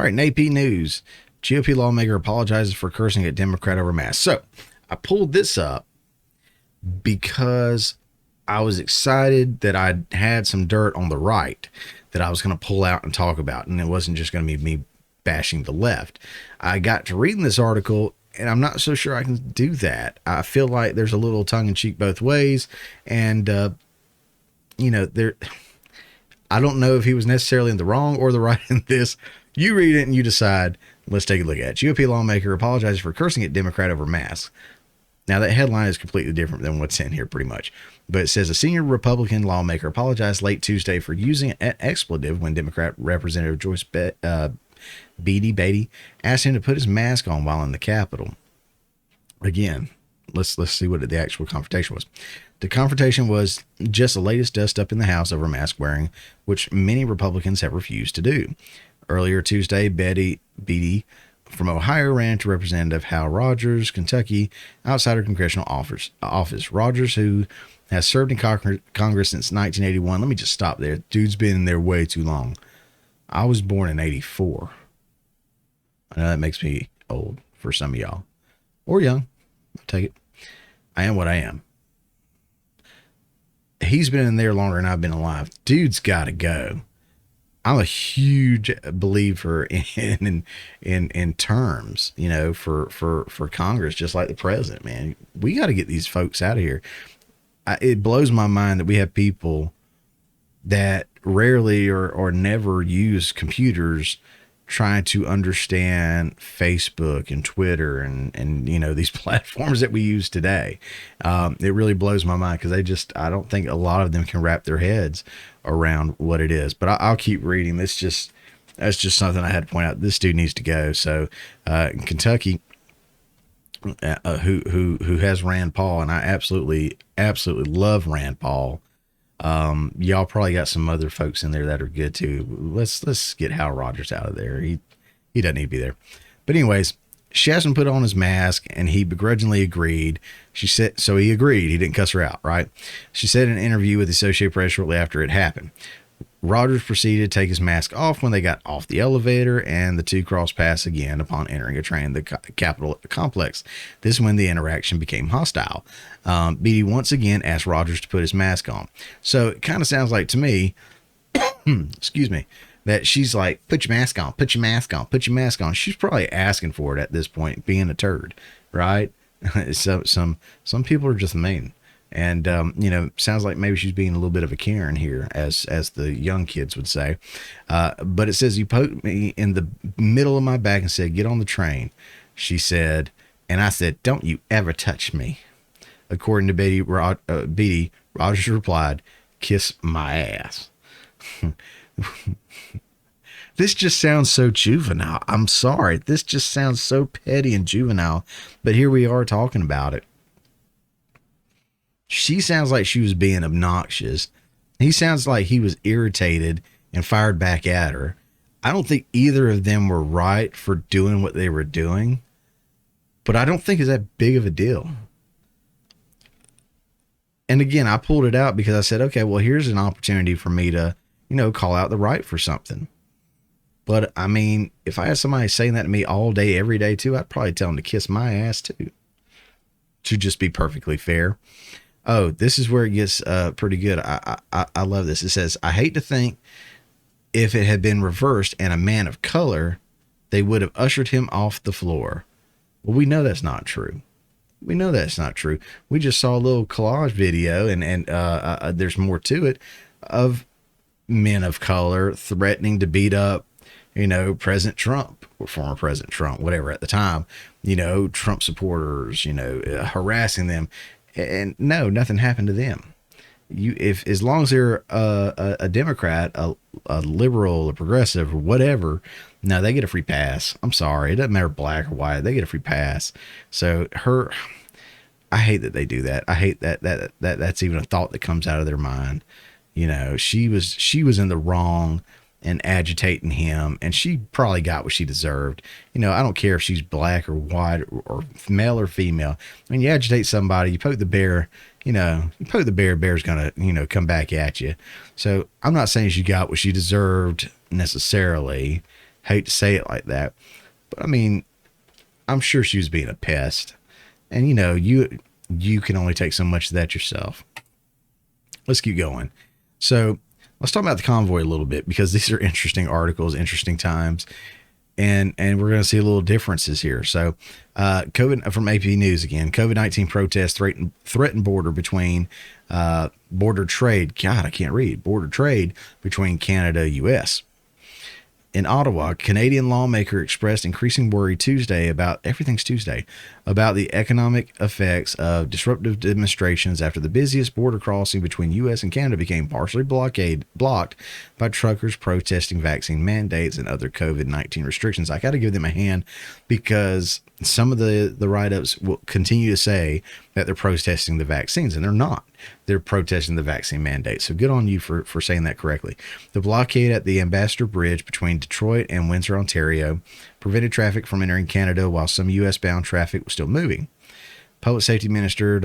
All right, AP News. GOP lawmaker apologizes for cursing at Democrat over mask. So I pulled this up because I was excited that I had some dirt on the right that I was going to pull out and talk about, and it wasn't just going to be me bashing the left. I got to reading this article, and I'm not so sure I can do that. I feel like there's a little tongue-in-cheek both ways, and I don't know if he was necessarily in the wrong or the right in this. You read it and you decide. Let's take a look at it. GOP lawmaker apologizes for cursing at Democrat over masks. Now, that headline is completely different than what's in here pretty much. But it says a senior Republican lawmaker apologized late Tuesday for using an expletive when Democrat Representative Joyce Beatty asked him to put his mask on while in the Capitol. Again, let's see what the actual confrontation was. The confrontation was just the latest dust up in the House over mask wearing, which many Republicans have refused to do. Earlier Tuesday, Beatty from Ohio ran to Representative Hal Rogers, Kentucky, outside her congressional office. Rogers, who has served in Congress since 1981. Let me just stop there. Dude's been in there way too long. I was born in 84. I know that makes me old for some of y'all. Or young. I'll take it. I am what I am. He's been in there longer than I've been alive. Dude's got to go. I'm a huge believer in terms, for Congress, just like the president, man. We got to get these folks out of here. It blows my mind that we have people that rarely or never use computers trying to understand Facebook and Twitter and these platforms that we use today. It really blows my mind because I don't think a lot of them can wrap their heads around what it is. But I'll keep reading. That's just something I had to point out. This dude needs to go. So in Kentucky, who has Rand Paul, and I absolutely love Rand Paul. Y'all probably got some other folks in there that are good too. Let's get Hal Rogers out of there. He doesn't need to be there. But anyways, she asked him to put on his mask and he begrudgingly agreed. She said, so he agreed. He didn't cuss her out, right? She said in an interview with the Associated Press shortly after it happened. Rogers proceeded to take his mask off when they got off the elevator, and the two crossed paths again upon entering a train in the Capitol complex. This is when the interaction became hostile. Beatty once again asked Rogers to put his mask on. So it kind of sounds like to me, excuse me, that she's like, put your mask on, put your mask on, put your mask on. She's probably asking for it at this point, being a turd, right? So some people are just mean. And, sounds like maybe she's being a little bit of a Karen here, as the young kids would say. But it says, you poked me in the middle of my back and said, get on the train, she said. And I said, don't you ever touch me. According to Beatty, Rogers replied, kiss my ass. This just sounds so juvenile. I'm sorry. This just sounds so petty and juvenile. But here we are talking about it. She sounds like she was being obnoxious. He sounds like he was irritated and fired back at her. I don't think either of them were right for doing what they were doing, but I don't think it's that big of a deal. And again, I pulled it out because I said, okay, well, here's an opportunity for me to, call out the right for something. But I mean, if I had somebody saying that to me all day, every day too, I'd probably tell them to kiss my ass too, to just be perfectly fair. Oh, this is where it gets pretty good. I love this. It says, I hate to think if it had been reversed and a man of color, they would have ushered him off the floor. Well, we know that's not true. We know that's not true. We just saw a little collage video and there's more to it of men of color threatening to beat up, President Trump or former President Trump, whatever at the time, Trump supporters, harassing them. And no, nothing happened to them. As long as they're a Democrat, a liberal, a progressive, or whatever, no, they get a free pass. I'm sorry, it doesn't matter black or white. They get a free pass. So I hate that they do that. I hate that's even a thought that comes out of their mind. She was in the wrong and agitating him, and she probably got what she deserved. I don't care if she's black or white or male or female. When you agitate somebody, you poke the bear, bear's gonna, come back at you. So I'm not saying she got what she deserved necessarily. Hate to say it like that, but I mean, I'm sure she was being a pest. And you can only take so much of that yourself. Let's keep going. So let's talk about the convoy a little bit, because these are interesting articles, interesting times, and we're going to see a little differences here. So COVID from AP News again. COVID-19 protests threaten border between border trade. God, I can't read. Border trade between Canada and U.S. In Ottawa, Canadian lawmaker expressed increasing worry Tuesday about the economic effects of disruptive demonstrations after the busiest border crossing between U.S. and Canada became partially blocked by truckers protesting vaccine mandates and other COVID-19 restrictions. I got to give them a hand, because some of the write-ups will continue to say that they're protesting the vaccines, and they're not. They're protesting the vaccine mandate. So good on you for saying that correctly. The blockade at the Ambassador Bridge between Detroit and Windsor, Ontario, prevented traffic from entering Canada while some U.S.-bound traffic was still moving. Public Safety Minister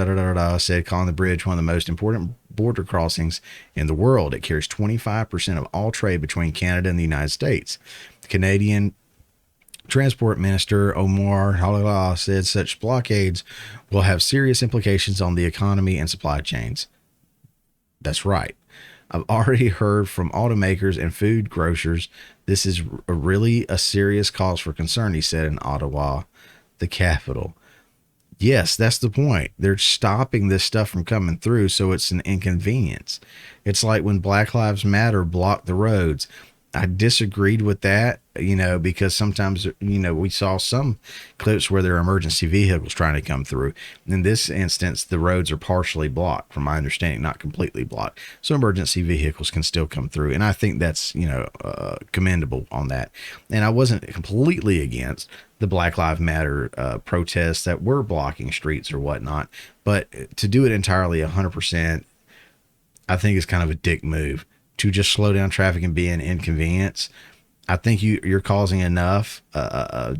said, calling the bridge one of the most important border crossings in the world. It carries 25% of all trade between Canada and the United States. The Canadian Transport Minister Omar said such blockades will have serious implications on the economy and supply chains. That's right. I've already heard from automakers and food grocers. This is really a serious cause for concern, he said in Ottawa, the capital. Yes, that's the point. They're stopping this stuff from coming through, so it's an inconvenience. It's like when Black Lives Matter blocked the roads. I disagreed with that, because sometimes, we saw some clips where there are emergency vehicles trying to come through. In this instance, the roads are partially blocked, from my understanding, not completely blocked. So emergency vehicles can still come through. And I think that's, commendable on that. And I wasn't completely against the Black Lives Matter protests that were blocking streets or whatnot. But to do it entirely 100%, I think is kind of a dick move. To just slow down traffic and be an inconvenience. I think you're causing enough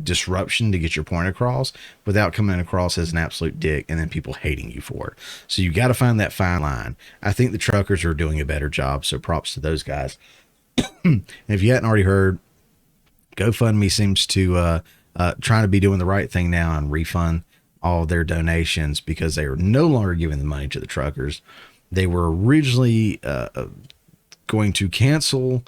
disruption to get your point across without coming across as an absolute dick and then people hating you for it. So you got to find that fine line. I think the truckers are doing a better job, so props to those guys. And if you hadn't already heard, GoFundMe seems to trying to be doing the right thing now and refund all of their donations, because they are no longer giving the money to the truckers. They were originally going to cancel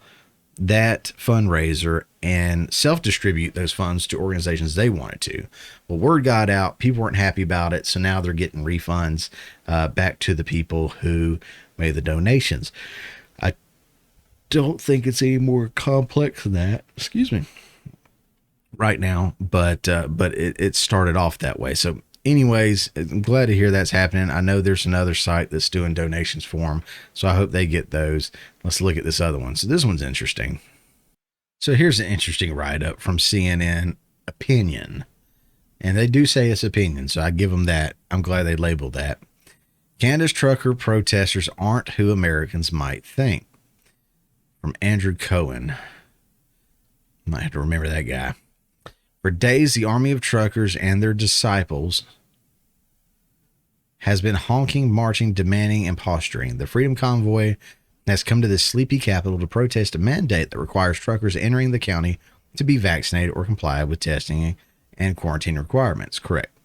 that fundraiser and self-distribute those funds to organizations they wanted to. Well, word got out, people weren't happy about it, so now they're getting refunds back to the people who made the donations. I don't think it's any more complex than that, right now, but it started off that way. So anyways, I'm glad to hear that's happening. I know there's another site that's doing donations for them, so I hope they get those. Let's look at this other one. So this one's interesting. So here's an interesting write-up from CNN Opinion. And they do say it's opinion, so I give them that. I'm glad they labeled that. Canada's trucker protesters aren't who Americans might think. From Andrew Cohen. Might have to remember that guy. For days, the army of truckers and their disciples has been honking, marching, demanding, and posturing. The Freedom Convoy has come to this sleepy capital to protest a mandate that requires truckers entering the county to be vaccinated or comply with testing and quarantine requirements. Correct.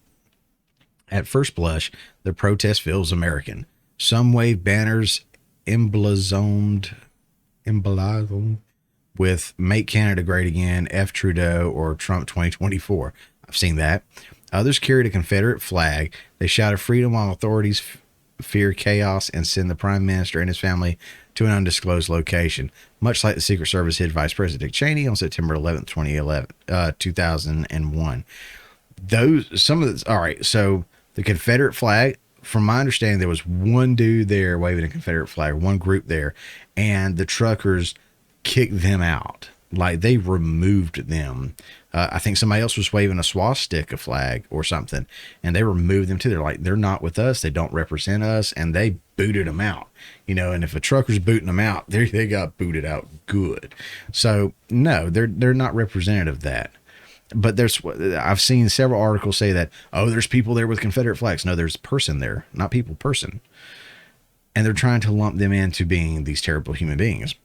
At first blush, the protest feels American. Some wave banners emblazoned with Make Canada Great Again, F Trudeau, or Trump 2024. I've seen that. Others carried a Confederate flag. They shouted freedom while authorities fear chaos and send the Prime Minister and his family to an undisclosed location, much like the Secret Service hid Vice President Dick Cheney on September 11th, 2001. All right, so the Confederate flag, from my understanding, there was one dude there waving a Confederate flag, one group there, and the truckers kicked them out. Like, they removed them. I think somebody else was waving a swastika flag or something, and they removed them too. They're like, they're not with us. They don't represent us, and they booted them out. And if a trucker's booting them out, they got booted out good. So no, they're not representative of that. But I've seen several articles say that, there's people there with Confederate flags. No, there's person there, not people, person. And they're trying to lump them into being these terrible human beings.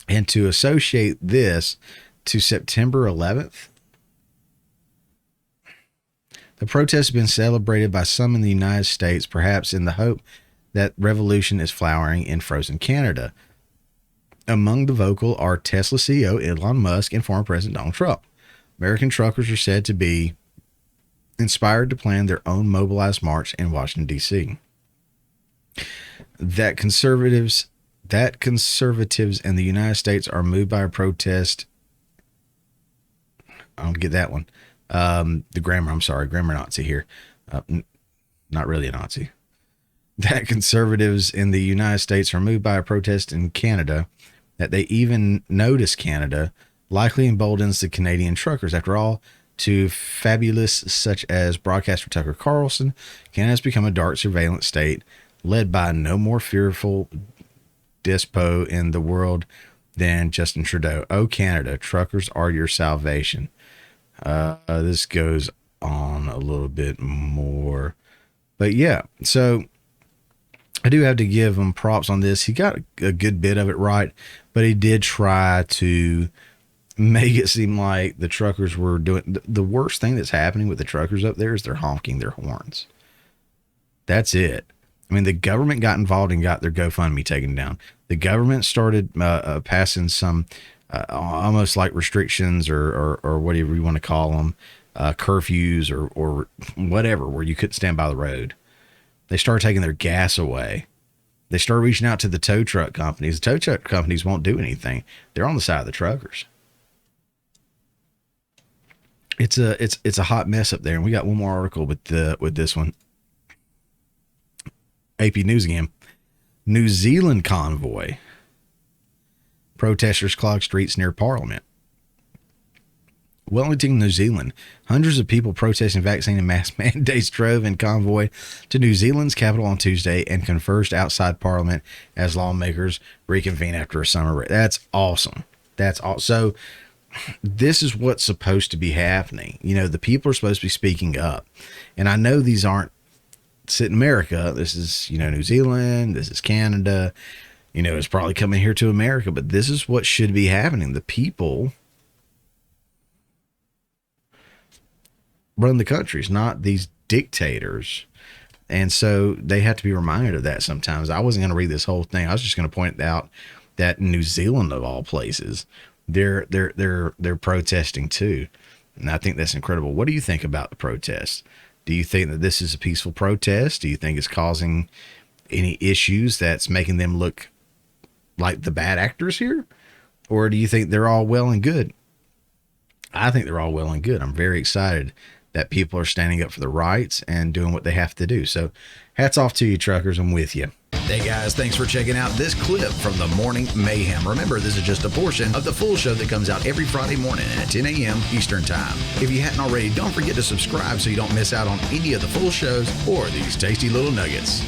And to associate this to September 11th. The protest has been celebrated by some in the United States, perhaps in the hope that revolution is flowering in frozen Canada. Among the vocal are Tesla CEO Elon Musk and former President Donald Trump. American truckers are said to be inspired to plan their own mobilized march in Washington, D.C. That conservatives in the United States are moved by a protest. I don't get that one. The grammar, I'm sorry, grammar Nazi here. Not really a Nazi. That conservatives in the United States are moved by a protest in Canada, that they even notice Canada, likely emboldens the Canadian truckers. After all, to fabulists such as broadcaster Tucker Carlson, Canada has become a dark surveillance state led by no more fearful despot in the world than Justin Trudeau. Oh, Canada, truckers are your salvation. This goes on a little bit more. But yeah, so I do have to give him props on this. He got a good bit of it right, but he did try to make it seem like the truckers were doing the worst thing that's happening with the truckers up there is they're honking their horns. That's it. I mean, the government got involved and got their GoFundMe taken down. The government started passing some almost like restrictions or whatever you want to call them, curfews or whatever, where you couldn't stand by the road. They started taking their gas away. They started reaching out to the tow truck companies. The tow truck companies won't do anything. They're on the side of the truckers. It's a hot mess up there, and we got one more article with this one. AP News again. New Zealand convoy. Protesters clog streets near Parliament. Wellington, New Zealand. Hundreds of people protesting vaccine and mask mandates drove in convoy to New Zealand's capital on Tuesday and converged outside Parliament as lawmakers reconvene after a summer break. That's awesome. That's all. So this is what's supposed to be happening. You know, the people are supposed to be speaking up. And I know these aren't sit in America. This is, New Zealand. This is Canada. It's probably coming here to America, but this is what should be happening. The people run the countries, not these dictators. And so they have to be reminded of that sometimes. I wasn't going to read this whole thing. I was just going to point out that New Zealand, of all places, they're protesting too. And I think that's incredible. What do you think about the protests? Do you think that this is a peaceful protest? Do you think it's causing any issues that's making them look like the bad actors here? Or do you think they're all well and good? I think they're all well and good. I'm very excited that people are standing up for the rights and doing what they have to do. So hats off to you, truckers. I'm with you. Hey guys, thanks for checking out this clip from the Morning Mayhem. Remember, this is just a portion of the full show that comes out every Friday morning at 10 a.m. Eastern Time. If you hadn't already, don't forget to subscribe so you don't miss out on any of the full shows or these tasty little nuggets.